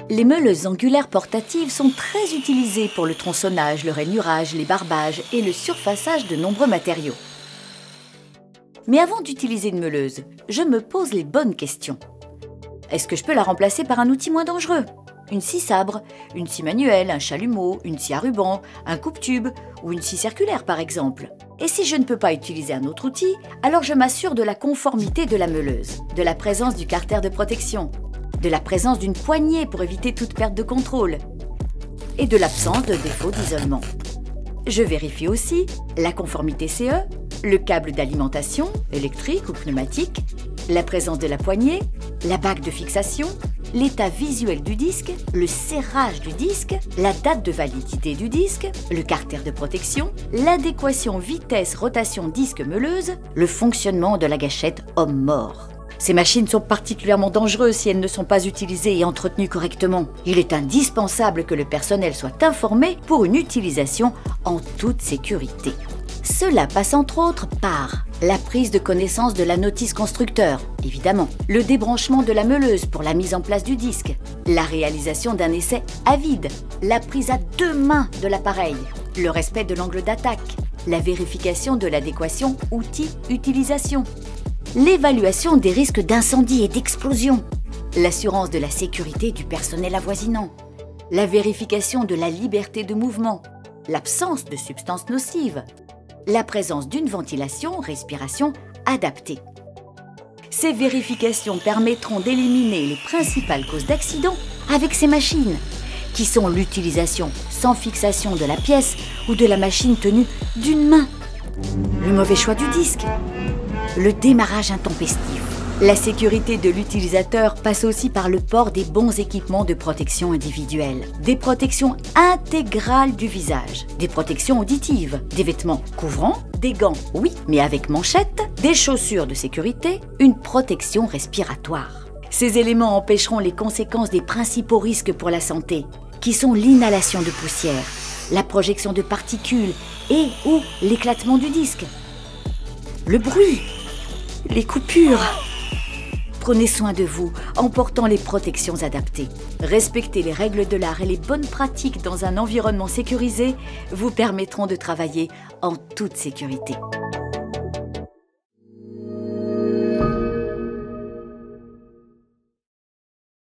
Les meuleuses angulaires portatives sont très utilisées pour le tronçonnage, le rainurage, les barbages et le surfaçage de nombreux matériaux. Mais avant d'utiliser une meuleuse, je me pose les bonnes questions. Est-ce que je peux la remplacer par un outil moins dangereux? Une scie sabre, une scie manuelle, un chalumeau, une scie à ruban, un coupe-tube ou une scie circulaire par exemple. Et si je ne peux pas utiliser un autre outil, alors je m'assure de la conformité de la meuleuse, de la présence du carter de protection, de la présence d'une poignée pour éviter toute perte de contrôle et de l'absence de défaut d'isolement. Je vérifie aussi la conformité CE, le câble d'alimentation, électrique ou pneumatique, la présence de la poignée, la bague de fixation, l'état visuel du disque, le serrage du disque, la date de validité du disque, le carter de protection, l'adéquation vitesse-rotation disque-meuleuse, le fonctionnement de la gâchette homme-mort. Ces machines sont particulièrement dangereuses si elles ne sont pas utilisées et entretenues correctement. Il est indispensable que le personnel soit informé pour une utilisation en toute sécurité. Cela passe entre autres par la prise de connaissance de la notice constructeur, évidemment, le débranchement de la meuleuse pour la mise en place du disque, la réalisation d'un essai à vide, la prise à 2 mains de l'appareil, le respect de l'angle d'attaque, la vérification de l'adéquation outil-utilisation, l'évaluation des risques d'incendie et d'explosion, l'assurance de la sécurité du personnel avoisinant, la vérification de la liberté de mouvement, l'absence de substances nocives, la présence d'une ventilation-respiration adaptée. Ces vérifications permettront d'éliminer les principales causes d'accidents avec ces machines, qui sont l'utilisation sans fixation de la pièce ou de la machine tenue d'une main, le mauvais choix du disque, le démarrage intempestif. La sécurité de l'utilisateur passe aussi par le port des bons équipements de protection individuelle, des protections intégrales du visage, des protections auditives, des vêtements couvrants, des gants, oui, mais avec manchette, des chaussures de sécurité, une protection respiratoire. Ces éléments empêcheront les conséquences des principaux risques pour la santé, qui sont l'inhalation de poussière, la projection de particules et ou l'éclatement du disque, le bruit, les coupures. Prenez soin de vous en portant les protections adaptées. Respecter les règles de l'art et les bonnes pratiques dans un environnement sécurisé vous permettront de travailler en toute sécurité.